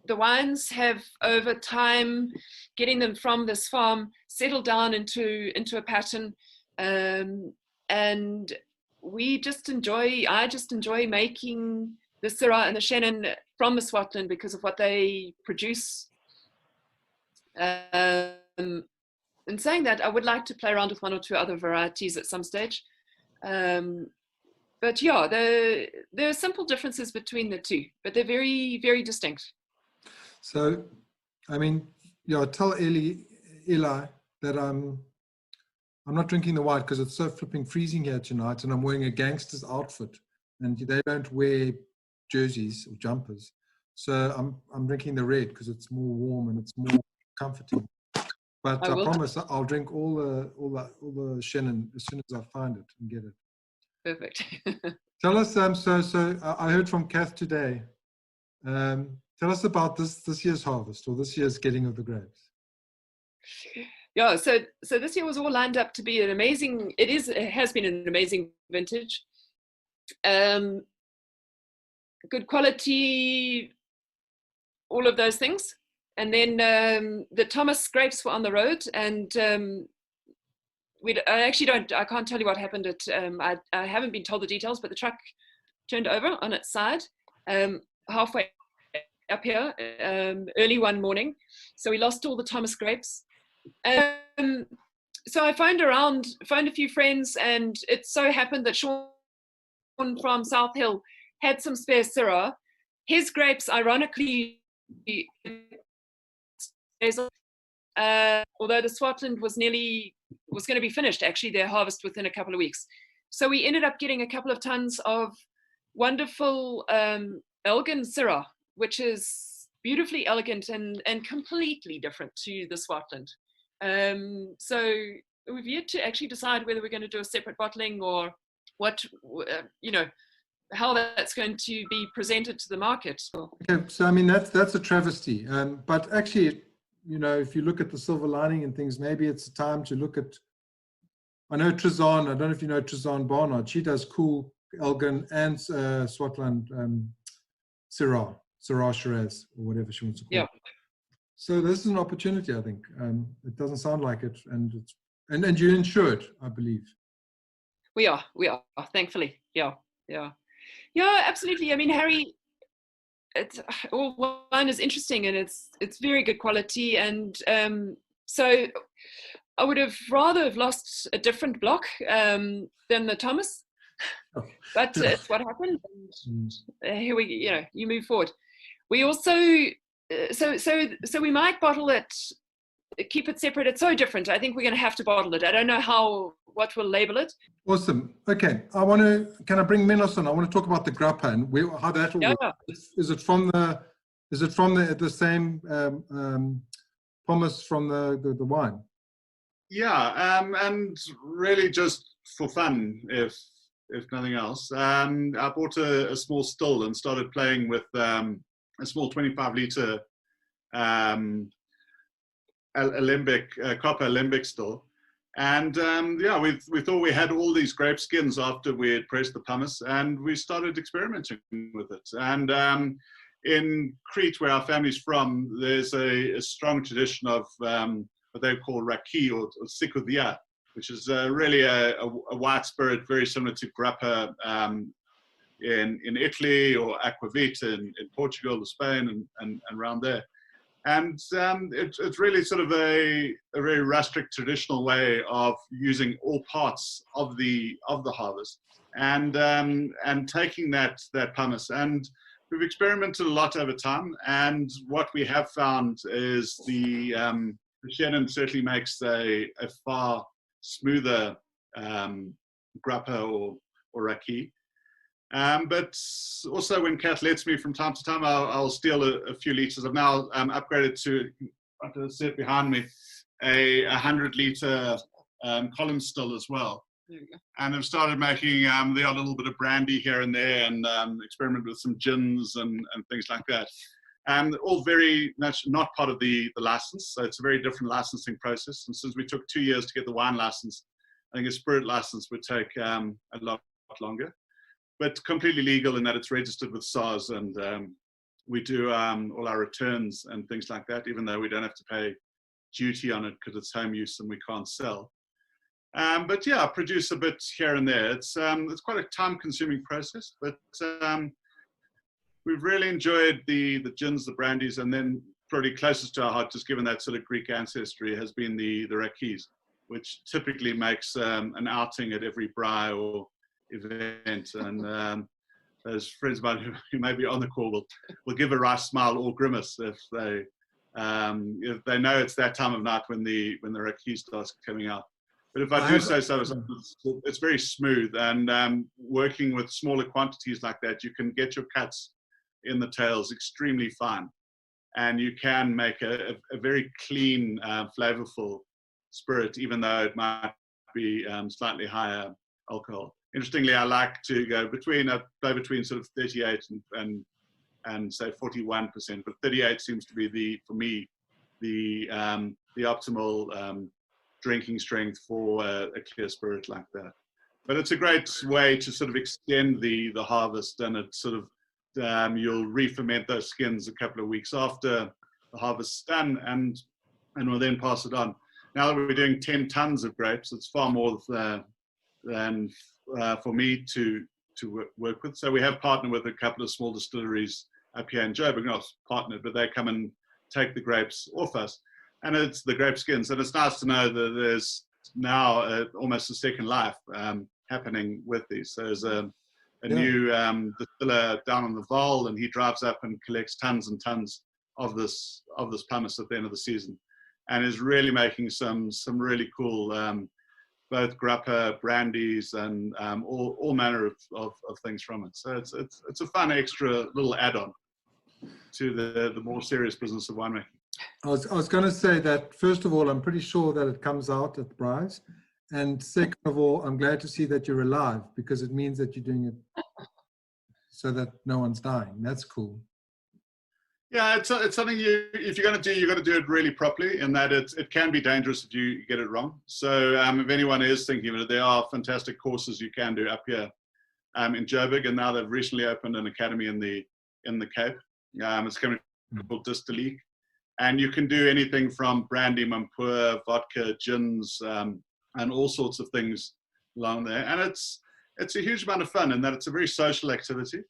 The wines have, over time, getting them from this farm, settled down into a pattern, and I just enjoy making the Syrah and the Shannon from the Swartland because of what they produce. In saying that, I would like to play around with 1 or 2 other varieties at some stage. But yeah, there are simple differences between the two, but they're very, very distinct. So, I mean, yeah, tell Eli that I'm not drinking the white because it's so flipping freezing here tonight, and I'm wearing a gangster's outfit, and they don't wear jerseys or jumpers. So I'm drinking the red because it's more warm and it's more comforting. But I promise I'll drink all the Shannon as soon as I find it and get it. Perfect. Tell us, so I heard from Kath today. Tell us about this year's harvest, or this year's getting of the grapes. Yeah, so this year was all lined up to be an amazing. It has been an amazing vintage. Good quality, all of those things. And then the Thomas grapes were on the road, and I can't tell you what happened. I haven't been told the details, but the truck turned over on its side halfway up here early one morning, so we lost all the Thomas grapes. So I phoned a few friends, and it so happened that Sean from South Hill had some spare Syrah. His grapes, ironically, although the Swartland was going to be finished, actually, their harvest within a couple of weeks. So we ended up getting a couple of tons of wonderful Elgin Syrah, which is beautifully elegant and completely different to the Swartland. So we've yet to actually decide whether we're going to do a separate bottling or what, how that's going to be presented to the market. Okay, so I mean that's a travesty. But actually, if you look at the silver lining and things, maybe it's a time to look at I know Trizan, I don't know if you know Trizan Barnard, she does cool Elgin and Swartland Syrah Shiraz, or whatever she wants to call it. So this is an opportunity, I think. It doesn't sound like it, and you're insured, I believe. We are, thankfully. Yeah, absolutely. I mean, Harry, all wine is interesting, and it's very good quality, and so I would have rather have lost a different block than the Thomas, but it's what happened. And here you move forward. We also so we might bottle it, keep it separate. It's so different. I think we're going to have to bottle it. I don't know what we'll label it. Awesome. Okay, can I bring Minos on? I want to talk about the grappa and how that will work. Is it from the same pomace from the wine? Yeah, and really just for fun, if nothing else. I bought a small still and started playing with a small 25-liter copper alembic still. And we thought we had all these grape skins after we had pressed the pumice, and we started experimenting with it. And in Crete, where our family's from, there's a strong tradition of what they call raki or sikodia, which is really a white spirit very similar to grappa in Italy, or aquavit in Portugal or Spain and around there. And it's really sort of a very rustic, traditional way of using all parts of the harvest and taking that pumice. And we've experimented a lot over time. And what we have found is the Shannon certainly makes a far smoother grappa or raki. But also when Kath lets me from time to time, I'll steal a few liters. I've now upgraded to, I sit behind me, a 100-liter column still as well. And I've started making the odd little bit of brandy here and there, and experiment with some gins and things like that. And all very much not part of the license. So it's a very different licensing process. And since we took 2 years to get the wine license, I think a spirit license would take a lot longer. But completely legal in that it's registered with SARS, and we do all our returns and things like that, even though we don't have to pay duty on it because it's home use and we can't sell. But yeah, I produce a bit here and there. It's quite a time-consuming process, but we've really enjoyed the gins, the brandies, and then probably closest to our heart, just given that sort of Greek ancestry, has been the rakis, which typically makes an outing at every braai or event. And those friends of mine who may be on the call will give a wry smile or grimace if they know it's that time of night when the raki starts coming out. But if I do say so, it's very smooth, and working with smaller quantities like that, you can get your cuts in the tails extremely fine, and you can make a very clean, flavorful spirit, even though it might be slightly higher alcohol. Interestingly, I like to go between sort of 38 and say 41%, but 38 seems to be for me the optimal drinking strength for a clear spirit like that. But it's a great way to sort of extend the harvest, and it's sort of you'll re-ferment those skins a couple of weeks after the harvest's done, and we'll then pass it on. Now that we're doing 10 tons of grapes, it's far more than for me to work with. So we have partnered with a couple of small distilleries up here in Joburg, not partnered, but they come and take the grapes off us, and it's the grape skins. And it's nice to know that there's now almost a second life happening with these. So there's a new distiller down on the Vaal, and he drives up and collects tons and tons of this pumice at the end of the season, and is really making some really cool both grappa, brandies, and all manner of things from it. So it's a fun extra little add-on to the more serious business of winemaking. I was going to say that, first of all, I'm pretty sure that it comes out at the braais. And second of all, I'm glad to see that you're alive, because it means that you're doing it so that no one's dying. That's cool. Yeah, it's something if you're going to do, you've got to do it really properly, in that it can be dangerous if you get it wrong. So if anyone is thinking of it, there are fantastic courses you can do up here in Joburg, and now they've recently opened an academy in the Cape. It's going to be called Distillery, and you can do anything from brandy, mampur, vodka, gins, and all sorts of things along there. And it's a huge amount of fun in that it's a very social activity.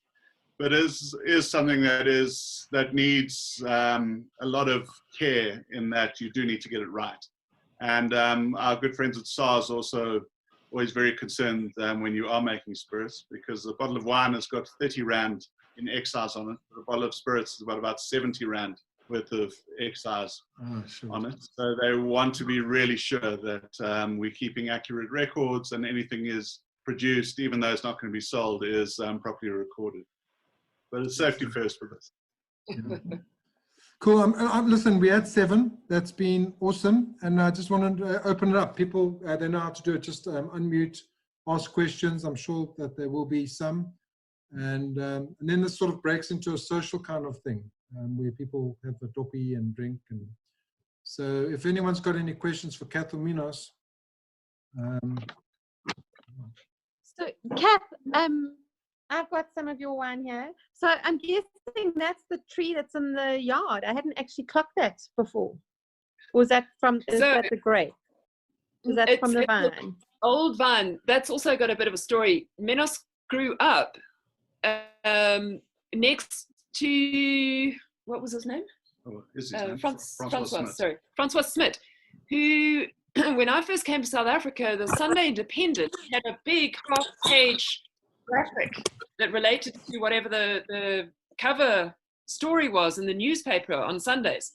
But is something that needs a lot of care, in that you do need to get it right. And our good friends at SARS also always very concerned when you are making spirits, because a bottle of wine has got 30 Rand in excise on it, but a bottle of spirits is about 70 Rand worth of excise on it. So they want to be really sure that we're keeping accurate records, and anything is produced, even though it's not going to be sold, is properly recorded. But it's safety first for this. Yeah. Cool. Listen, we had 7. That's been awesome. And I just wanted to open it up. People, they know how to do it. Just unmute, ask questions. I'm sure that there will be some. And then this sort of breaks into a social kind of thing, where people have a doppie and drink. And so if anyone's got any questions for Kath or Minos. So, Kath, I've got some of your wine here. So I'm guessing that's the tree that's in the yard. I hadn't actually clocked that before. Or is that that the grape? Is that from the vine? Old vine. That's also got a bit of a story. Minos grew up next to, what was his name? Oh, is his name? Francois Smith, who, when I first came to South Africa, the Sunday Independent had a big half-page graphic that related to whatever the cover story was in the newspaper on Sundays,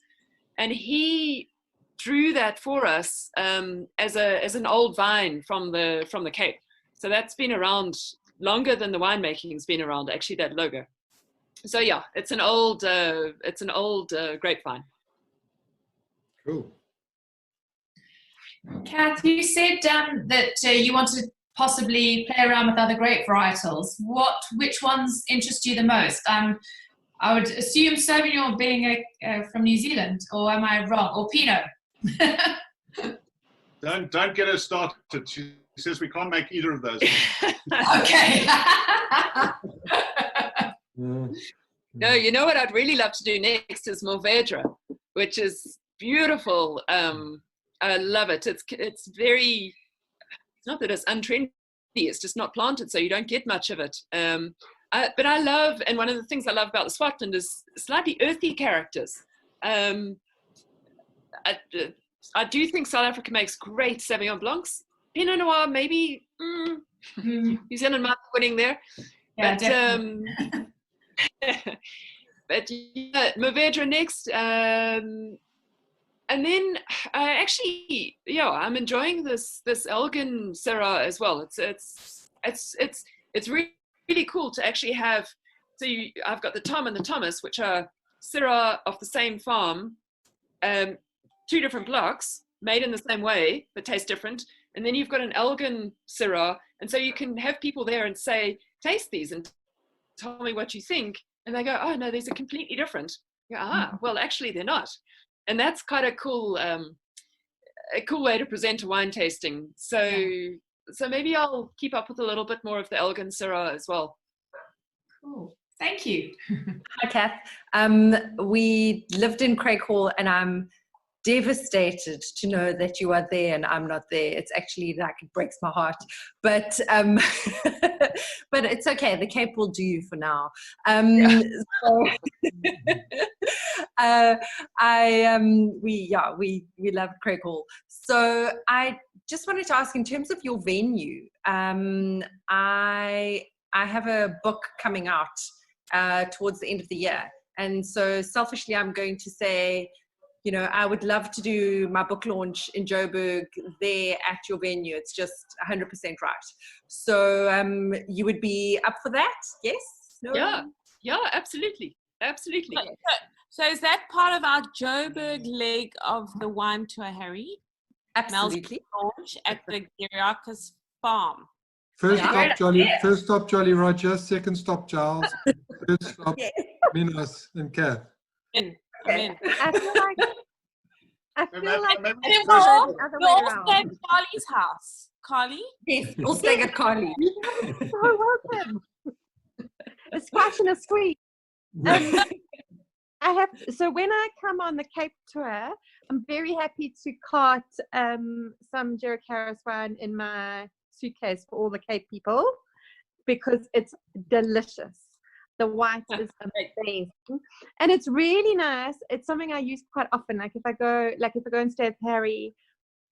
and he drew that for us as an old vine from the Cape. So that's been around longer than the winemaking's been around, actually, that logo. So yeah, it's an old grapevine. Cool. Kath, you said that you wanted to possibly play around with other grape varietals. Which ones interest you the most? I would assume Sauvignon being from New Zealand, or am I wrong? Or Pinot? Don't get her started. She says we can't make either of those. Okay. No, you know what I'd really love to do next is Mourvèdre, which is beautiful. I love it. It's very, it's not that it's untrendy, it's just not planted, so you don't get much of it. But I love, and one of the things I love about the Swartland is slightly earthy characters. I do think South Africa makes great Sauvignon Blancs. Pinot Noir, maybe, New Zealand might be winning there. Yeah, but yeah, Mourvèdre next. And then I'm enjoying this Elgin Syrah as well. It's really cool to actually have. So I've got the Tom and the Thomas, which are Syrah off the same farm, 2 different blocks made in the same way but taste different. And then you've got an Elgin Syrah, and so you can have people there and say, taste these and tell me what you think. And they go, oh no, these are completely different. You go, well, actually they're not. And that's kind of cool, a cool way to present a wine tasting. So maybe I'll keep up with a little bit more of the Elgin Syrah as well. Cool. Thank you. Hi, Kath. We lived in Craighall, and I'm devastated to know that you are there and I'm not there. It's actually like, it breaks my heart, but but it's okay. The Cape will do you for now. We love Craighall. So I just wanted to ask, in terms of your venue, I have a book coming out towards the end of the year, and so selfishly I'm going to say, you know, I would love to do my book launch in Joburg there at your venue. It's just 100% right. So you would be up for that? Yes? No? Yeah, absolutely. Absolutely. So is that part of our Joburg leg of the wine tour, Harry? Absolutely. Launch at the Gerakaris farm. First stop, Jolly Roger. Second stop, Giles. Third stop, Minos and Kath. Amen. I feel like And then we'll all stay at Carly's house. Carly? Yes, we'll stay at Carly. you're so welcome. A squash and a squeak. So when I come on the Cape tour, I'm very happy to cart some Gerakaris wine in my suitcase for all the Cape people because it's delicious. The white is amazing, and it's really nice. It's something I use quite often. Like if I go and stay with Harry,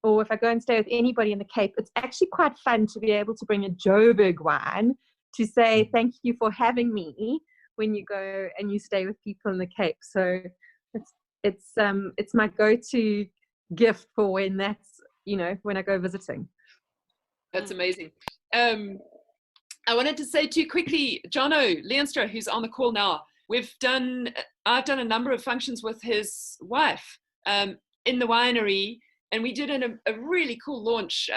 or if I go and stay with anybody in the Cape, it's actually quite fun to be able to bring a Joburg wine to say thank you for having me when you go and you stay with people in the Cape. So it's my go-to gift for when when I go visiting. That's amazing. I wanted to say too quickly, Jono Leenstra, who's on the call now, I've done a number of functions with his wife in the winery, and we did a really cool launch,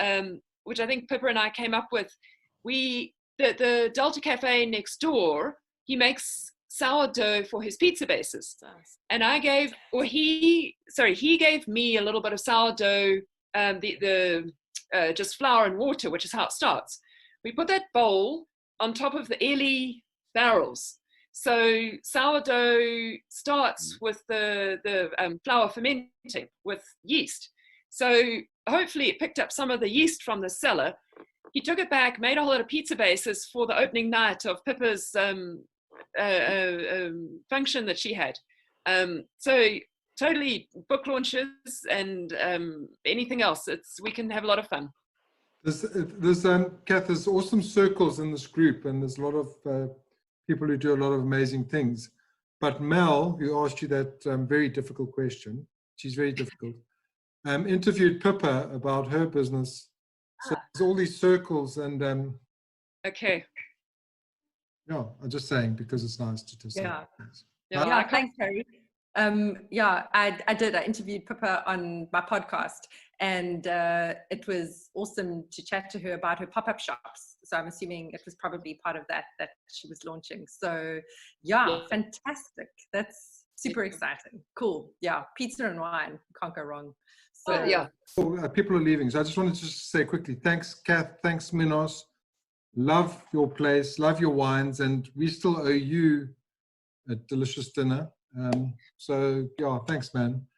which I think Pippa and I came up with. The Delta Cafe next door, he makes sourdough for his pizza bases, and he gave me a little bit of sourdough, just flour and water, which is how it starts. We put that bowl on top of the Elli barrels. So sourdough starts with the flour fermenting with yeast. So hopefully it picked up some of the yeast from the cellar. He took it back, made a whole lot of pizza bases for the opening night of Pippa's function that she had. So totally book launches and anything else. We can have a lot of fun. There's Kath, there's awesome circles in this group, and there's a lot of people who do a lot of amazing things. But Mel, who asked you that very difficult question, she's very difficult, interviewed Pippa about her business. So there's all these circles, and okay. Yeah, I'm just saying because it's nice to say. Yeah, thanks, Harry. I did. I interviewed Pippa on my podcast, and it was awesome to chat to her about her pop-up shops. So I'm assuming it was probably part of that she was launching. So yeah, fantastic. That's super exciting. Cool. Yeah, pizza and wine, can't go wrong. So people are leaving, so I just wanted to just say quickly, thanks Kath, thanks Minos. Love your place, love your wines, and we still owe you a delicious dinner. So yeah, thanks, man.